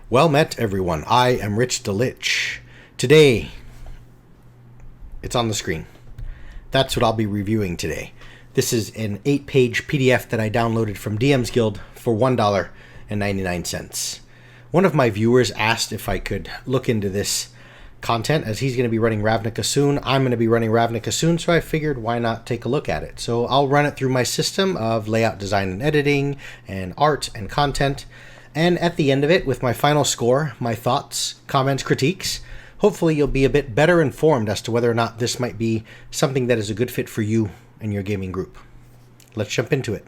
Well met, everyone. I am Rich DeLitch. Today, it's on the screen. That's what I'll be reviewing today. This is an 8-page PDF that I downloaded from DM's Guild for $1.99. One of my viewers asked if I could look into this content, as he's going to be running Ravnica soon. I'm going to be running Ravnica soon, so I figured why not take a look at it. So I'll run it through my system of layout, design, and editing, and art and content. And at the end of it, with my final score, my thoughts, comments, critiques, hopefully you'll be a bit better informed as to whether or not this might be something that is a good fit for you and your gaming group. Let's jump into it.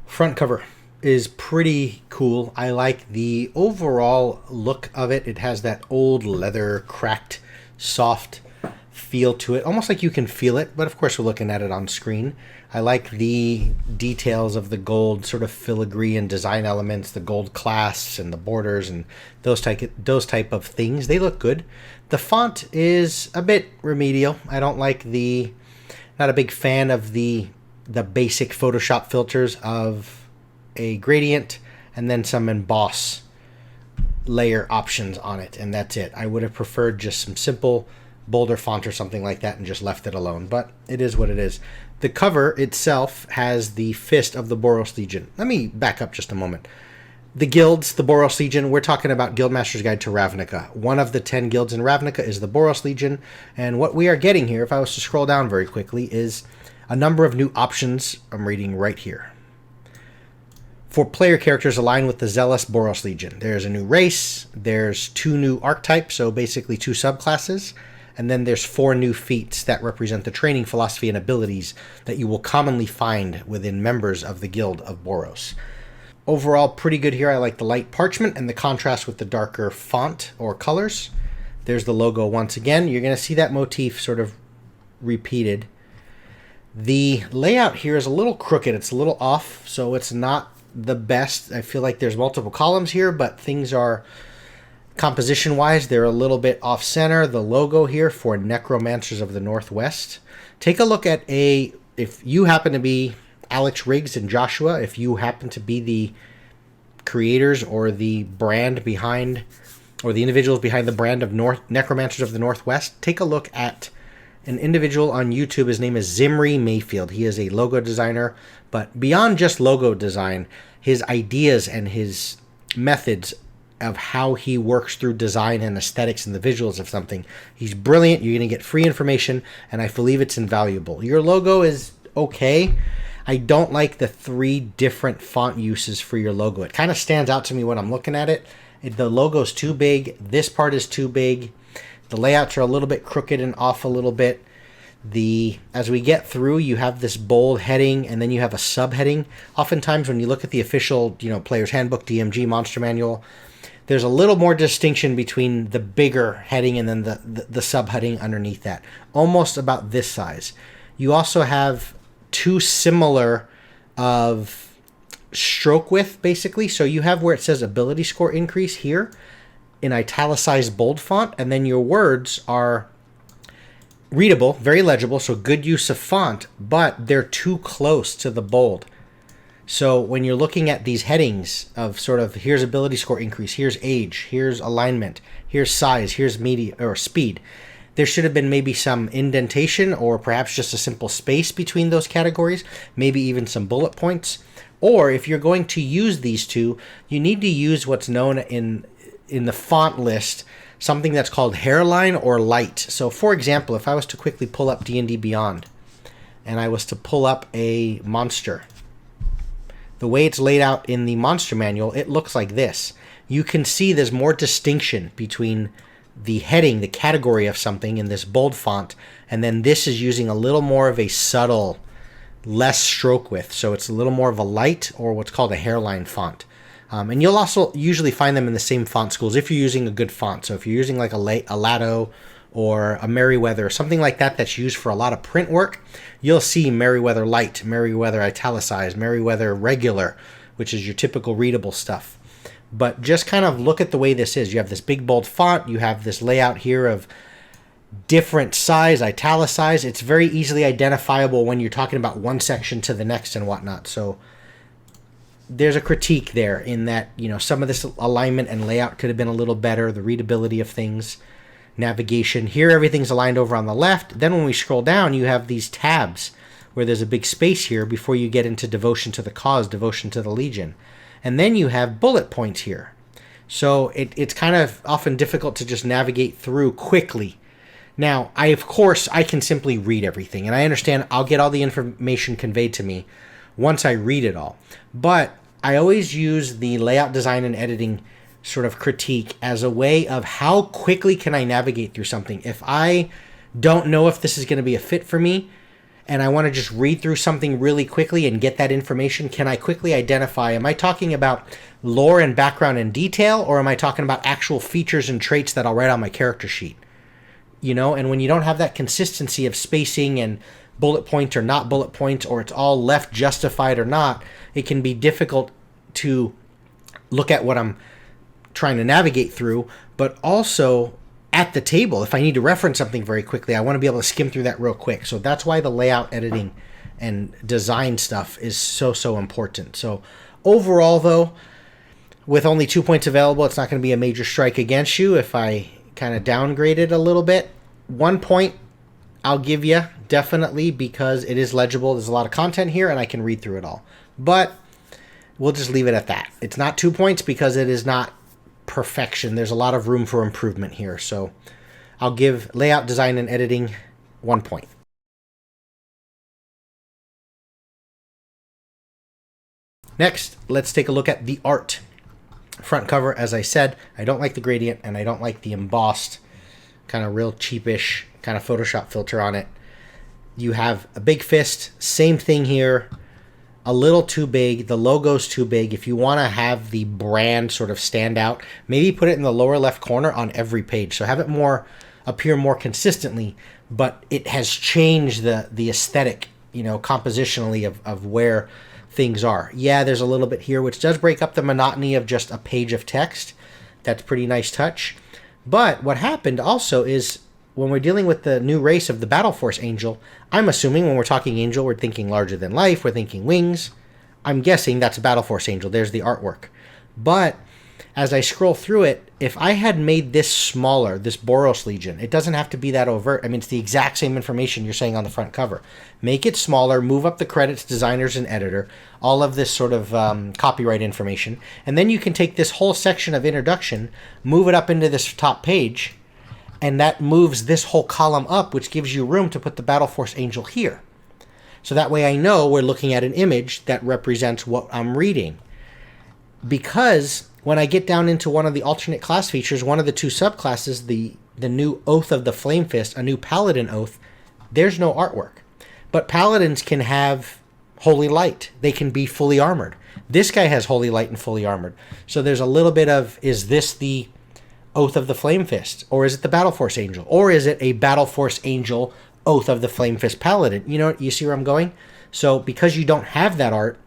Front cover is pretty cool. I like the overall look of it. It has that old leather, cracked, soft feel to it, almost like you can feel it, but of course we're looking at it on screen. I like the details of the gold sort of filigree and design elements, the gold clasps and the borders and those type of things. They look good. The font is a bit remedial. I don't like not a big fan of the basic Photoshop filters of a gradient and then some emboss layer options on it, and that's it. I would have preferred just some simple bolder font or something like that and just left it alone, but it is what it is. The cover itself has the fist of the Boros Legion. Let me back up just a moment. The guilds, the Boros Legion, we're talking about Guildmaster's Guide to Ravnica. One of the 10 guilds in Ravnica is the Boros Legion, and what we are getting here, if I was to scroll down very quickly, is a number of new options I'm reading right here. For player characters aligned with the Zealous Boros Legion, there's a new race, there's 2 new archetypes, so basically 2 subclasses, and then there's 4 new feats that represent the training philosophy and abilities that you will commonly find within members of the Guild of Boros. Overall, pretty good here. I like the light parchment and the contrast with the darker font or colors. There's the logo once again. You're going to see that motif sort of repeated. The layout here is a little crooked. It's a little off, so it's not the best. I feel like there's multiple columns here, but things are, composition-wise, they're a little bit off-center. The logo here for Necromancers of the Northwest. Take a look at if you happen to be Alex Riggs and Joshua, if you happen to be the creators or the brand behind, or the individuals behind the brand of Necromancers of the Northwest, take a look at an individual on YouTube. His name is Zimri Mayfield. He is a logo designer, but beyond just logo design, his ideas and his methods of how he works through design and aesthetics and the visuals of something, he's brilliant. You're going to get free information, and I believe it's invaluable. Your logo is okay. I don't like the 3 different font uses for your logo. It kind of stands out to me when I'm looking at it. The logo's too big. This part is too big. The layouts are a little bit crooked and off a little bit. As we get through, you have this bold heading, and then you have a subheading. Oftentimes when you look at the official, Player's Handbook, DMG, Monster Manual, there's a little more distinction between the bigger heading and then the subheading underneath that. Almost about this size. You also have 2 similar of stroke width, basically. So you have where it says ability score increase here in italicized bold font, and then your words are readable, very legible, so good use of font, but they're too close to the bold. So when you're looking at these headings of sort of, here's ability score increase, here's age, here's alignment, here's size, here's media or speed, there should have been maybe some indentation or perhaps just a simple space between those categories, maybe even some bullet points. Or if you're going to use these 2, you need to use what's known in the font list, something that's called hairline or light. So for example, if I was to quickly pull up D&D Beyond and I was to pull up a monster, the way it's laid out in the monster manual, it looks like this. You can see there's more distinction between the heading, the category of something in this bold font, and then this is using a little more of a subtle, less stroke width. So it's a little more of a light, or what's called a hairline font. And you'll also usually find them in the same font schools if you're using a good font. So if you're using like a Lato or a Merriweather, something like that that's used for a lot of print work, you'll see Merriweather Light, Merriweather Italicized, Merriweather Regular, which is your typical readable stuff. But just kind of look at the way this is. You have this big bold font, you have this layout here of different size, italicized. It's very easily identifiable when you're talking about one section to the next and whatnot. So there's a critique there in that, you know, some of this alignment and layout could have been a little better, the readability of things, navigation. Here, everything's aligned over on the left. Then when we scroll down, you have these tabs where there's a big space here before you get into devotion to the cause, devotion to the Legion. And then you have bullet points here. So it's kind of often difficult to just navigate through quickly. Now, of course, I can simply read everything, and I understand I'll get all the information conveyed to me once I read it all. But I always use the layout design and editing sort of critique as a way of how quickly can I navigate through something. If I don't know if this is going to be a fit for me, and I want to just read through something really quickly and get that information, can I quickly identify, am I talking about lore and background and detail, or am I talking about actual features and traits that I'll write on my character sheet? You know, and when you don't have that consistency of spacing and bullet point or not bullet point, or it's all left justified or not, it can be difficult to look at what I'm trying to navigate through. But also at the table, if I need to reference something very quickly, I want to be able to skim through that real quick. So that's why the layout, editing, and design stuff is so important. So overall, though, with only 2 points available, it's not going to be a major strike against you if I kind of downgrade it a little bit. 1 point I'll give you, definitely, because it is legible. There's a lot of content here, and I can read through it all. But we'll just leave it at that. It's not 2 points because it is not perfection. There's a lot of room for improvement here. So I'll give layout, design, and editing 1 point. Next, let's take a look at the art. Front cover, as I said, I don't like the gradient, and I don't like the embossed, kind of real cheapish kind of Photoshop filter on it. You have a big fist, same thing here, a little too big, the logo's too big. If you want to have the brand sort of stand out, maybe put it in the lower left corner on every page, so have it more appear more consistently, but it has changed the aesthetic, you know, compositionally of where things are. Yeah, there's a little bit here which does break up the monotony of just a page of text. That's a pretty nice touch. But what happened also is when we're dealing with the new race of the Battle Force Angel, I'm assuming when we're talking Angel, we're thinking larger than life, we're thinking wings. I'm guessing that's a Battle Force Angel. There's the artwork. But as I scroll through it, if I had made this smaller, this Boros Legion, it doesn't have to be that overt. I mean, it's the exact same information you're saying on the front cover. Make it smaller, move up the credits, designers and editor, all of this sort of copyright information. And then you can take this whole section of introduction, move it up into this top page, and that moves this whole column up, which gives you room to put the Battle Force Angel here. So that way I know we're looking at an image that represents what I'm reading. Because when I get down into one of the alternate class features, one of the two subclasses, the new Oath of the Flame Fist, a new Paladin Oath, there's no artwork. But Paladins can have Holy Light. They can be fully armored. This guy has Holy Light and fully armored. So there's a little bit of, is this the Oath of the Flame Fist? Or is it the Battle Force Angel? Or is it a Battle Force Angel Oath of the Flame Fist Paladin? You know, you see where I'm going? So because you don't have that art,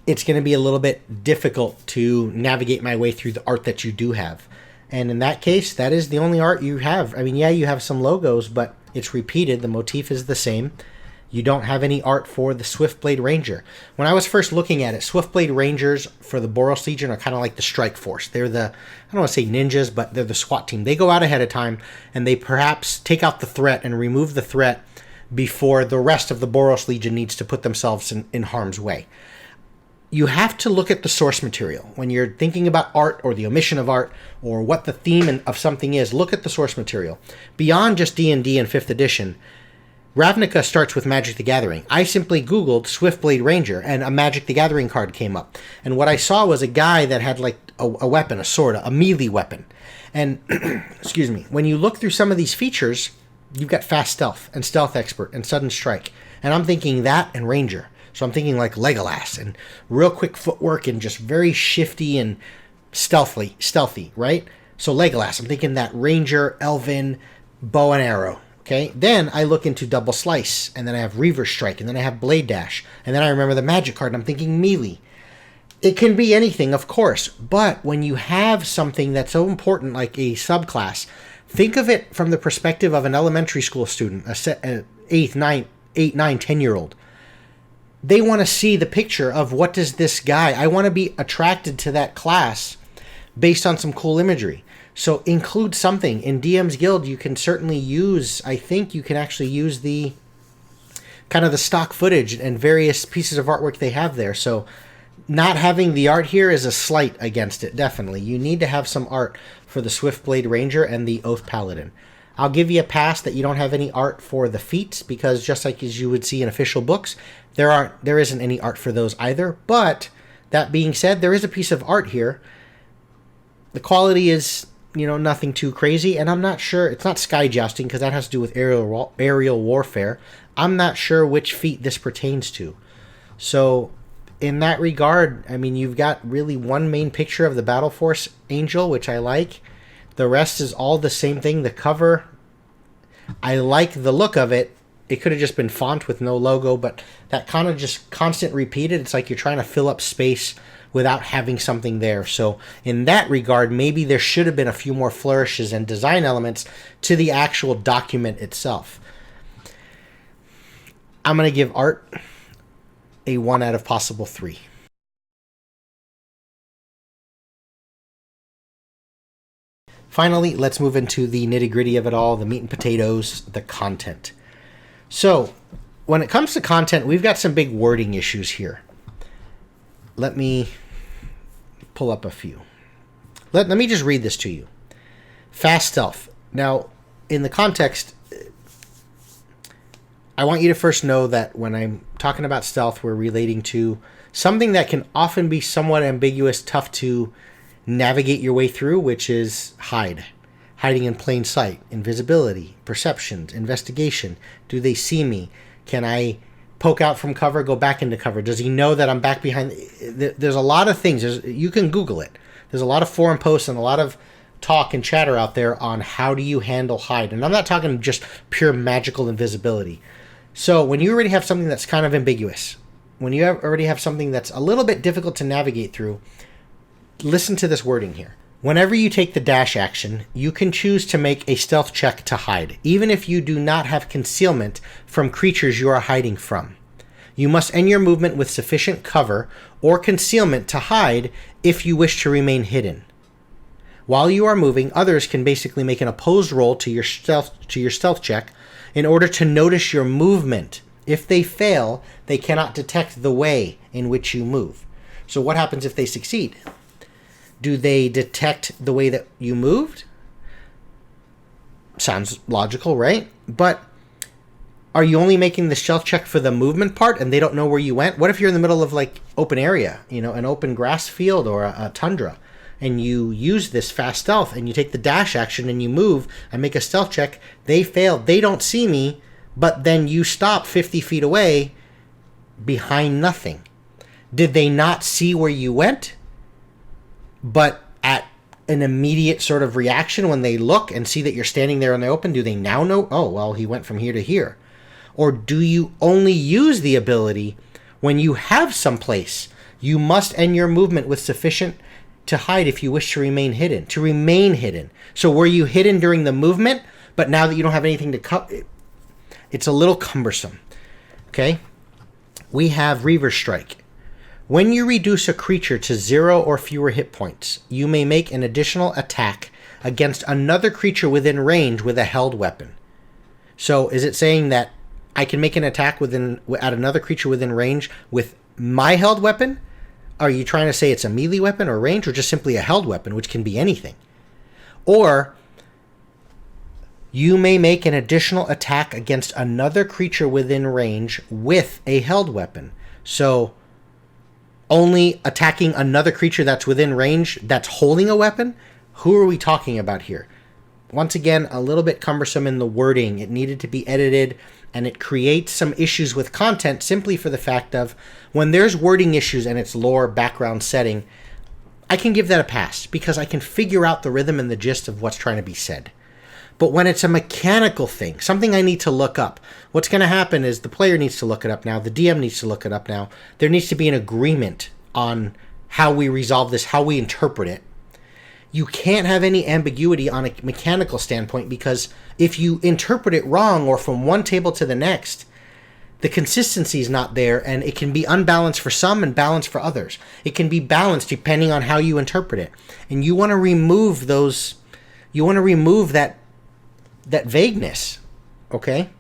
it's going to be a little bit difficult to navigate my way through the art that you do have. And in that case, that is the only art you have. I mean, yeah, you have some logos, but it's repeated. The motif is the same. You don't have any art for the Swiftblade Ranger. When I was first looking at it, Swiftblade Rangers for the Boros Legion are kind of like the Strike Force. They're the, I don't want to say ninjas, but they're the SWAT team. They go out ahead of time, and they perhaps take out the threat and remove the threat before the rest of the Boros Legion needs to put themselves in harm's way. You have to look at the source material. When you're thinking about art or the omission of art or what the theme of something is, look at the source material. Beyond just D&D and 5th edition, Ravnica starts with Magic the Gathering. I simply Googled Swiftblade Ranger, and a Magic the Gathering card came up. And what I saw was a guy that had like a weapon, a sword, a melee weapon. And, excuse me, when you look through some of these features, you've got Fast Stealth and Stealth Expert and Sudden Strike. And I'm thinking that and Ranger. So I'm thinking like Legolas and real quick footwork and just very shifty and stealthy, right? So Legolas, I'm thinking that Ranger, Elven, bow and arrow. Okay, then I look into Double Slice, and then I have Reaver Strike, and then I have Blade Dash, and then I remember the magic card, and I'm thinking melee. It can be anything, of course, but when you have something that's so important like a subclass, Think of it from the perspective of an elementary school student, a 8, 9, 10-year-old. They want to see the picture of what does this guy, I want to be attracted to that class based on some cool imagery. So include something. In DM's Guild, you can certainly use, I think you can actually use the kind of the stock footage and various pieces of artwork they have there. So not having the art here is a slight against it, definitely. You need to have some art for the Swiftblade Ranger and the Oath Paladin. I'll give you a pass that you don't have any art for the feats, because just like as you would see in official books, there isn't any art for those either. But that being said, there is a piece of art here. The quality is, nothing too crazy, and I'm not sure, it's not sky jousting because that has to do with aerial warfare. I'm not sure which feat this pertains to. So in that regard, I mean, you've got really one main picture of the Battle Force Angel, which I like. The rest is all the same thing. The cover, I like the look of it. It could have just been font with no logo, but that kind of just constant repeated. It's like you're trying to fill up space without having something there. So in that regard, maybe there should have been a few more flourishes and design elements to the actual document itself. I'm going to give art a 1 out of possible 3. Finally, let's move into the nitty-gritty of it all, the meat and potatoes, the content. So, when it comes to content, we've got some big wording issues here. Let me pull up a few. Let me just read this to you. Fast stealth. Now, in the context, I want you to first know that when I'm talking about stealth, we're relating to something that can often be somewhat ambiguous, tough to navigate your way through, which is hide. Hiding in plain sight, invisibility, perceptions, investigation. Do they see me? Can I poke out from cover, go back into cover? Does he know that I'm back behind? There's a lot of things. You can Google it. There's a lot of forum posts and a lot of talk and chatter out there on how do you handle hide. And I'm not talking just pure magical invisibility. So when you already have something that's kind of ambiguous, when you already have something that's a little bit difficult to navigate through, listen to this wording here. Whenever you take the dash action, you can choose to make a stealth check to hide, even if you do not have concealment from creatures you are hiding from. You must end your movement with sufficient cover or concealment to hide if you wish to remain hidden. While you are moving, others can basically make an opposed roll to your stealth check in order to notice your movement. If they fail, they cannot detect the way in which you move. So what happens if they succeed? Do they detect the way that you moved? Sounds logical, right? But are you only making the stealth check for the movement part and they don't know where you went? What if you're in the middle of like open area, an open grass field or a tundra, and you use this fast stealth and you take the dash action and you move and make a stealth check? They fail. They don't see me, but then you stop 50 feet away behind nothing. Did they not see where you went? But at an immediate sort of reaction when they look and see that you're standing there in the open, do they now know, oh, well, he went from here to here? Or do you only use the ability when you have some place? You must end your movement with sufficient to hide if you wish to remain hidden. To remain hidden. So were you hidden during the movement, but now that you don't have anything to cover, it's a little cumbersome. Okay? We have Reaver Strike. When you reduce a creature to 0 or fewer hit points, you may make an additional attack against another creature within range with a held weapon. So is it saying that I can make an attack at another creature within range with my held weapon? Are you trying to say it's a melee weapon or range, or just simply a held weapon, which can be anything? Or you may make an additional attack against another creature within range with a held weapon. So only attacking another creature that's within range that's holding a weapon? Who are we talking about here? Once again, a little bit cumbersome in the wording. It needed to be edited, and it creates some issues with content simply for the fact of when there's wording issues and it's lore, background, setting, I can give that a pass because I can figure out the rhythm and the gist of what's trying to be said. But when it's a mechanical thing, something I need to look up, what's going to happen is the player needs to look it up now, the DM needs to look it up now. There needs to be an agreement on how we resolve this, how we interpret it. you can't have any ambiguity on a mechanical standpoint, because if you interpret it wrong or from one table to the next, the consistency is not there, and it can be unbalanced for some and balanced for others. It can be balanced depending on how you interpret it. And you want to remove those, you want to remove that vagueness, okay?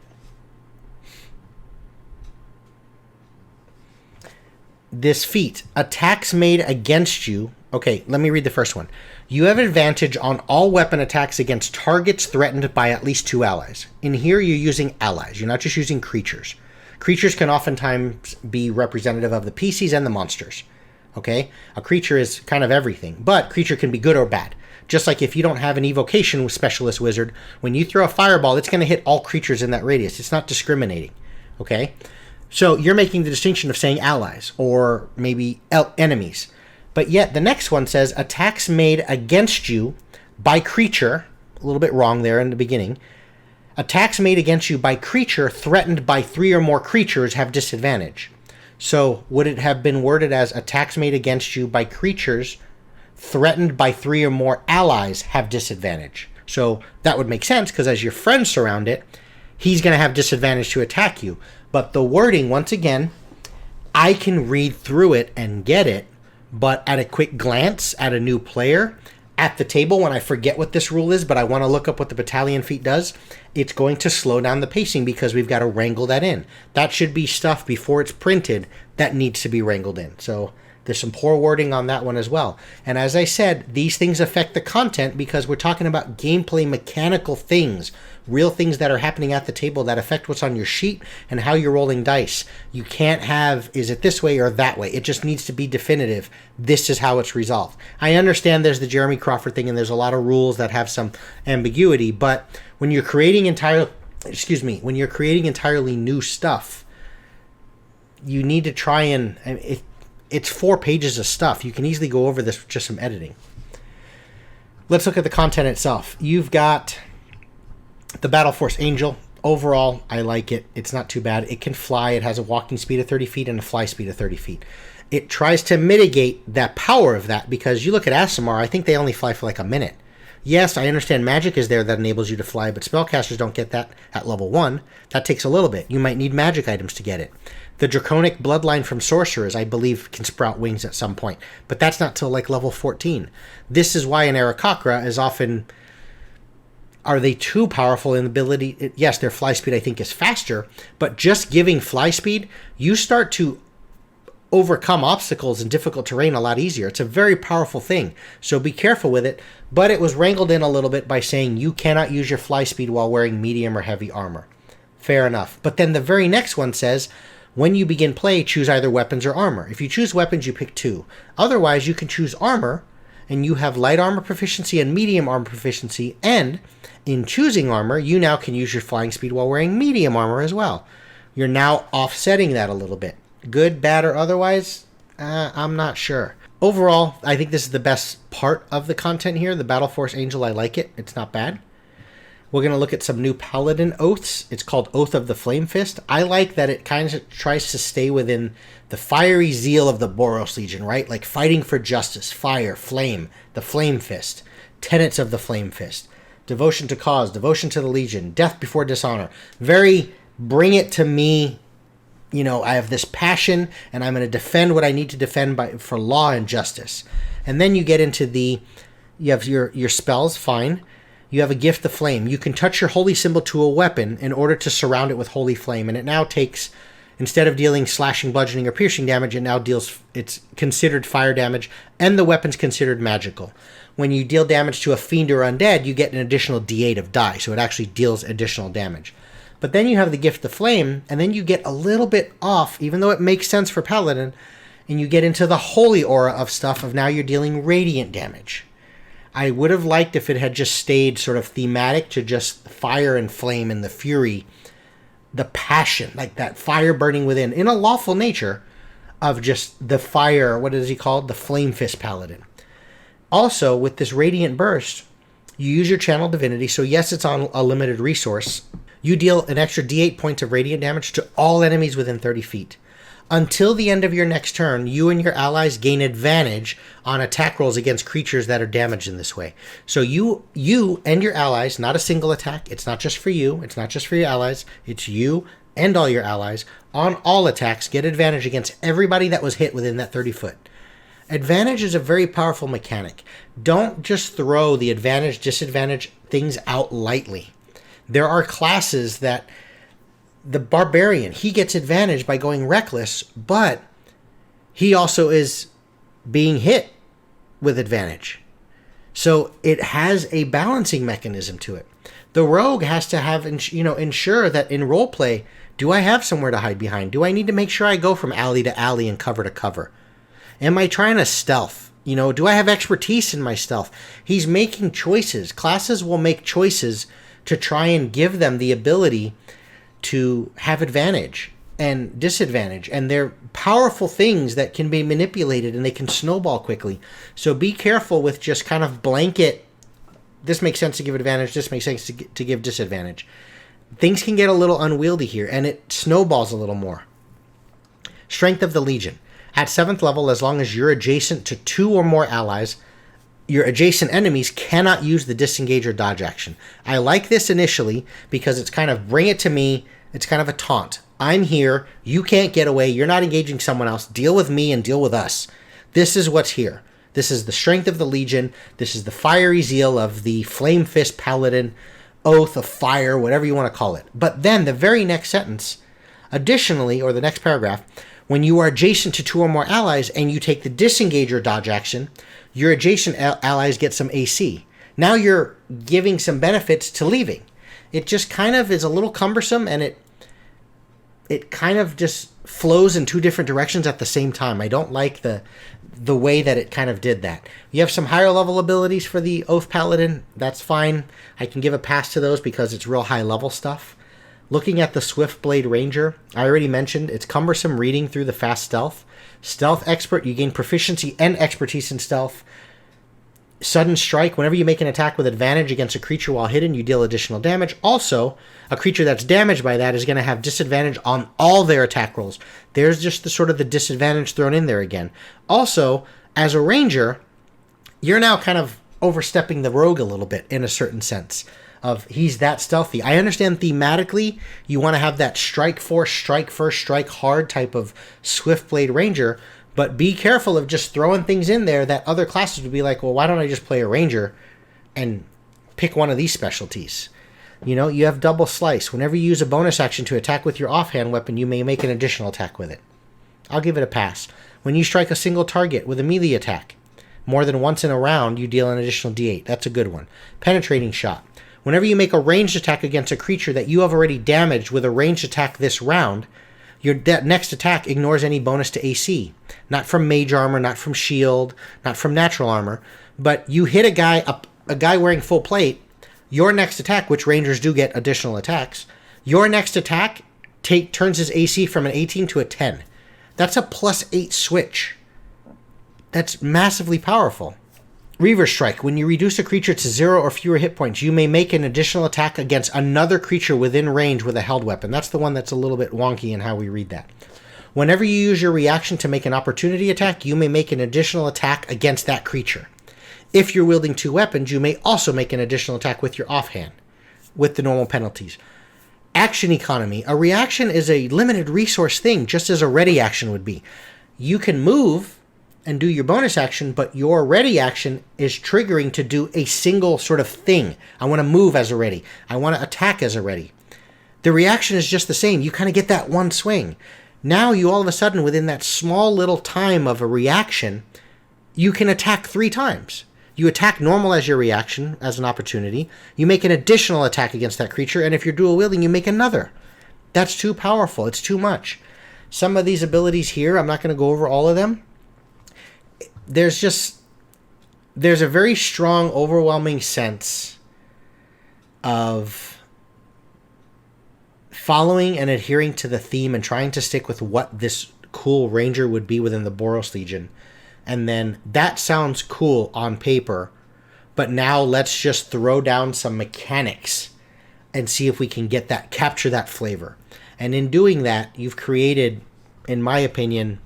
This feat, attacks made against you. Okay, let me read the first one. You have advantage on all weapon attacks against targets threatened by at least 2 allies. In here, you're using allies. You're not just using creatures. Creatures can oftentimes be representative of the PCs and the monsters. Okay? A creature is kind of everything, but creature can be good or bad. Just like if you don't have an evocation specialist wizard, when you throw a fireball, it's going to hit all creatures in that radius. It's not discriminating. Okay? So you're making the distinction of saying allies or maybe enemies. But yet the next one says attacks made against you by creature. A little bit wrong there in the beginning. Attacks made against you by creature threatened by 3 or more creatures have disadvantage. So would it have been worded as attacks made against you by creatures threatened by 3 or more allies have disadvantage? So that would make sense, because as your friends surround it, he's going to have disadvantage to attack you. But the wording, once again, I can read through it and get it, but at a quick glance at a new player, at the table when I forget what this rule is, but I want to look up what the battalion feat does, it's going to slow down the pacing because we've got to wrangle that in. That should be stuff before it's printed that needs to be wrangled in. So there's some poor wording on that one as well. And as I said, these things affect the content because we're talking about gameplay mechanical things, real things that are happening at the table that affect what's on your sheet and how you're rolling dice. You can't have, is it this way or that way? It just needs to be definitive. This is how it's resolved. I understand there's the Jeremy Crawford thing and there's a lot of rules that have some ambiguity, but when you're creating when you're creating entirely new stuff, you need to try and, it's 4 pages of stuff. You can easily go over this with just some editing. Let's look at the content itself. You've got the Battle Force Angel. Overall, I like it. It's not too bad. It can fly. It has a walking speed of 30 feet and a fly speed of 30 feet. It tries to mitigate that power of that because you look at Aasimar, I think they only fly for like a minute. Yes, I understand magic is there that enables you to fly, but spellcasters don't get that at level 1. That takes a little bit. You might need magic items to get it. The Draconic Bloodline from Sorcerers, I believe, can sprout wings at some point, but that's not till like level 14. This is why an Aarakocra is often... Are they too powerful in ability? Yes, their fly speed, I think, is faster, but just giving fly speed, you start to overcome obstacles in difficult terrain a lot easier. It's a very powerful thing, so be careful with it, but it was wrangled in a little bit by saying you cannot use your fly speed while wearing medium or heavy armor. Fair enough. But then the very next one says, when you begin play, choose either weapons or armor. If you choose weapons, you pick 2. Otherwise, you can choose armor, and you have light armor proficiency and medium armor proficiency, and in choosing armor, you now can use your flying speed while wearing medium armor as well. You're now offsetting that a little bit. Good, bad, or otherwise? I'm not sure. Overall, I think this is the best part of the content here. The Battle Force Angel, I like it. It's not bad. We're going to look at some new Paladin oaths. It's called Oath of the Flame Fist. I like that it kind of tries to stay within the fiery zeal of the Boros Legion, right? Like fighting for justice, fire, flame, the Flame Fist, tenets of the Flame Fist, devotion to cause, devotion to the Legion, death before dishonor. Very bring it to me. You know, I have this passion, and I'm going to defend what I need to defend for law and justice. And then you get into you have your spells, fine. You have a gift of flame. You can touch your holy symbol to a weapon in order to surround it with holy flame. And it now takes, instead of dealing slashing, bludgeoning, or piercing damage, it's considered fire damage, and the weapon's considered magical. When you deal damage to a fiend or undead, you get an additional d8 of die, so it actually deals additional damage. But then you have the gift of flame, and then you get a little bit off, even though it makes sense for Paladin, and you get into the holy aura of stuff of now you're dealing radiant damage. I would have liked if it had just stayed sort of thematic to just fire and flame and the fury, the passion, like that fire burning within, in a lawful nature of just the fire, what is he called? The Flame Fist Paladin. Also, with this Radiant Burst, you use your Channel Divinity, so yes, it's on a limited resource. You deal an extra d8 points of radiant damage to all enemies within 30 feet. Until the end of your next turn, you and your allies gain advantage on attack rolls against creatures that are damaged in this way. So you and your allies, not a single attack, it's not just for you, it's not just for your allies, it's you and all your allies, on all attacks, get advantage against everybody that was hit within that 30 foot. Advantage is a very powerful mechanic. Don't just throw the advantage, disadvantage things out lightly. There are classes that the barbarian, he gets advantage by going reckless, but he also is being hit with advantage. So it has a balancing mechanism to it. The rogue has to have, ensure that in roleplay, do I have somewhere to hide behind? Do I need to make sure I go from alley to alley and cover to cover? Am I trying to stealth? Do I have expertise in my stealth? He's making choices. Classes will make choices to try and give them the ability to have advantage and disadvantage, and they're powerful things that can be manipulated and they can snowball quickly. So be careful with just kind of blanket, this makes sense to give advantage, this makes sense to give disadvantage. Things can get a little unwieldy here, and it snowballs a little more. Strength of the Legion. At 7th level, as long as you're adjacent to 2 or more allies, your adjacent enemies cannot use the disengage or dodge action. I like this initially because it's kind of bring it to me. It's kind of a taunt. I'm here. You can't get away. You're not engaging someone else. Deal with me and deal with us. This is what's here. This is the strength of the Legion. This is the fiery zeal of the Flame Fist Paladin, Oath of Fire, whatever you want to call it. But then the very next sentence, additionally, or the next paragraph, when you are adjacent to 2 or more allies and you take the disengage or dodge action, your adjacent allies get some AC. Now you're giving some benefits to leaving. It just kind of is a little cumbersome, and it kind of just flows in 2 different directions at the same time. I don't like the way that it kind of did that. You have some higher level abilities for the Oath Paladin. That's fine. I can give a pass to those because it's real high level stuff. Looking at the Swiftblade Ranger, I already mentioned it's cumbersome reading through the fast stealth. Stealth Expert, you gain proficiency and expertise in stealth. Sudden Strike, whenever you make an attack with advantage against a creature while hidden, you deal additional damage. Also, a creature that's damaged by that is going to have disadvantage on all their attack rolls. There's just the sort of the disadvantage thrown in there again. Also, as a ranger, you're now kind of overstepping the rogue a little bit in a certain sense. Of he's that stealthy. I understand thematically you want to have that strike force, strike first, strike hard type of Swiftblade Ranger, but be careful of just throwing things in there that other classes would be like, well, why don't I just play a ranger and pick one of these specialties? You have double slice. Whenever you use a bonus action to attack with your offhand weapon, you may make an additional attack with it. I'll give it a pass. When you strike a single target with a melee attack, more than once in a round, you deal an additional d8. That's a good one. Penetrating shot. Whenever you make a ranged attack against a creature that you have already damaged with a ranged attack this round, your next attack ignores any bonus to AC. Not from mage armor, not from shield, not from natural armor. But you hit a guy wearing full plate, your next attack, which rangers do get additional attacks, your next attack turns his AC from an 18 to a 10. That's a +8 switch. That's massively powerful. Reaver Strike. When you reduce a creature to 0 or fewer hit points, you may make an additional attack against another creature within range with a held weapon. That's the one that's a little bit wonky in how we read that. Whenever you use your reaction to make an opportunity attack, you may make an additional attack against that creature. If you're wielding 2 weapons, you may also make an additional attack with your offhand, with the normal penalties. Action economy. A reaction is a limited resource thing, just as a ready action would be. You can move and do your bonus action, but your ready action is triggering to do a single sort of thing. I want to move as a ready. I want to attack as a ready. The reaction is just the same. You kind of get that one swing. Now you all of a sudden, within that small little time of a reaction, you can attack 3 times. You attack normal as your reaction, as an opportunity. You make an additional attack against that creature, and if you're dual wielding, you make another. That's too powerful. It's too much. Some of these abilities here, I'm not going to go over all of them. There's a very strong, overwhelming sense of following and adhering to the theme and trying to stick with what this cool ranger would be within the Boros Legion. And then that sounds cool on paper, but now let's just throw down some mechanics and see if we can capture that flavor. And in doing that, you've created, in my opinion,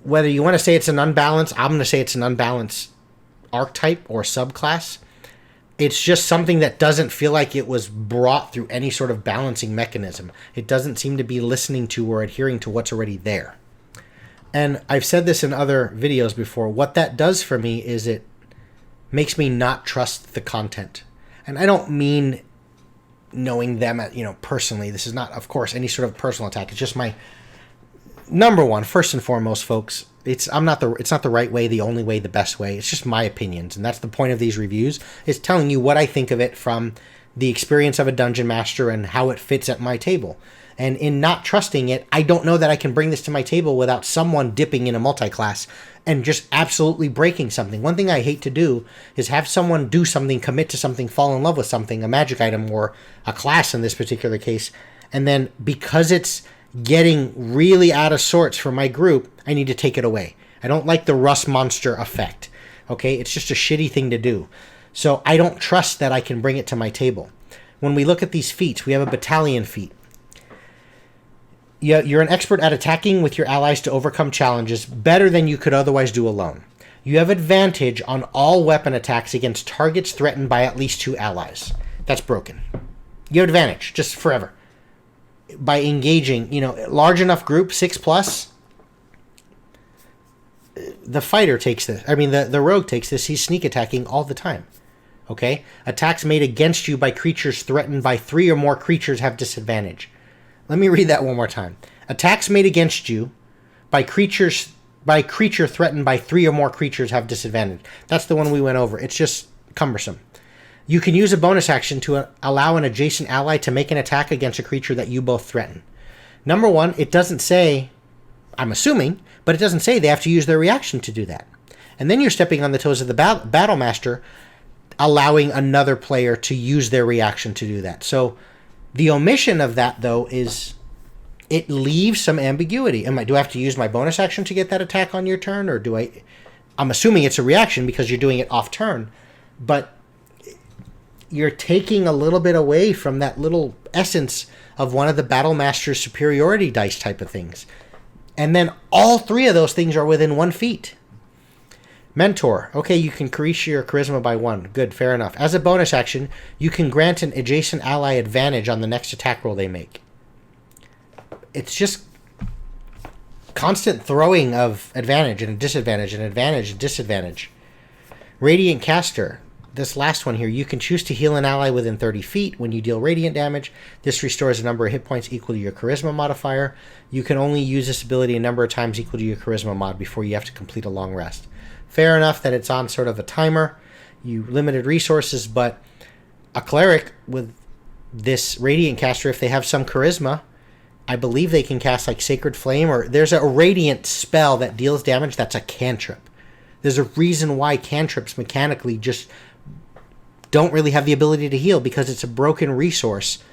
whether you want to say it's an unbalanced, I'm going to say it's an unbalanced archetype or subclass. It's just something that doesn't feel like it was brought through any sort of balancing mechanism. It doesn't seem to be listening to or adhering to what's already there. And I've said this in other videos before. What that does for me is it makes me not trust the content. And I don't mean knowing them, personally. This is not, of course, any sort of personal attack. It's just my number one, first and foremost, folks. It's not the right way, the only way, the best way. It's just my opinions, and that's the point of these reviews, is telling you what I think of it from the experience of a dungeon master and how it fits at my table. And in not trusting it, I don't know that I can bring this to my table without someone dipping in a multi-class and just absolutely breaking something. One thing I hate to do is have someone do something, commit to something, fall in love with something, a magic item or a class in this particular case, and then because it's getting really out of sorts for my group, I need to take it away. I don't like the rust monster effect. Okay, it's just a shitty thing to do. So I don't trust that I can bring it to my table. When we look at these feats, we have a battalion feat. You're an expert at attacking with your allies to overcome challenges better than you could otherwise do alone. You have advantage on all weapon attacks against targets threatened by at least 2 allies. That's broken. You have advantage, just forever. By engaging, large enough group, 6+, the fighter takes this. I mean, the rogue takes this. He's sneak attacking all the time. Okay? Attacks made against you by creatures threatened by 3 or more creatures have disadvantage. Let me read that one more time. Attacks made against you by creature threatened by 3 or more creatures have disadvantage. That's the one we went over. It's just cumbersome. You can use a bonus action to allow an adjacent ally to make an attack against a creature that you both threaten. Number one, it doesn't say, I'm assuming, but it doesn't say they have to use their reaction to do that. And then you're stepping on the toes of the battle master, allowing another player to use their reaction to do that. So the omission of that, though, is it leaves some ambiguity. Do I have to use my bonus action to get that attack on your turn, or do I? I'm assuming it's a reaction because you're doing it off turn, but you're taking a little bit away from that little essence of one of the Battle Master's superiority dice type of things. And then all 3 of those things are within 1 feat. Mentor. Okay, you can increase your charisma by 1. Good, fair enough. As a bonus action, you can grant an adjacent ally advantage on the next attack roll they make. It's just constant throwing of advantage and disadvantage and advantage and disadvantage. Radiant Caster. This last one here, you can choose to heal an ally within 30 feet when you deal radiant damage. This restores a number of hit points equal to your charisma modifier. You can only use this ability a number of times equal to your charisma mod before you have to complete a long rest. Fair enough that it's on sort of a timer. You limited resources, but a cleric with this radiant caster, if they have some charisma, I believe they can cast like Sacred Flame, or there's a radiant spell that deals damage that's a cantrip. There's a reason why cantrips mechanically just don't really have the ability to heal, because it's a broken resource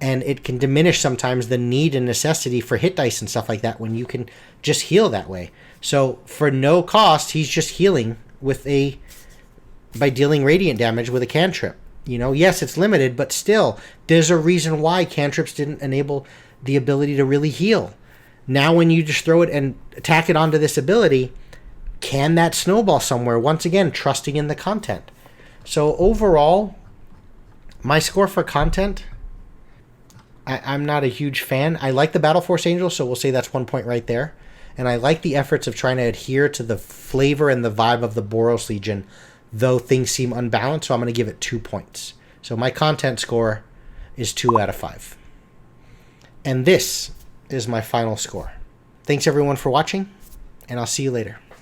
and it can diminish sometimes the need and necessity for hit dice and stuff like that when you can just heal that way. So for no cost, he's just healing by dealing radiant damage with a cantrip. Yes, it's limited, but still, there's a reason why cantrips didn't enable the ability to really heal. Now when you just throw it and tack it onto this ability, can that snowball somewhere? Once again, trusting in the content. So overall, my score for content, I'm not a huge fan. I like the Battle Force Angel, so we'll say that's 1 point right there. And I like the efforts of trying to adhere to the flavor and the vibe of the Boros Legion, though things seem unbalanced, so I'm going to give it 2 points. So my content score is 2 out of 5. And this is my final score. Thanks everyone for watching, and I'll see you later.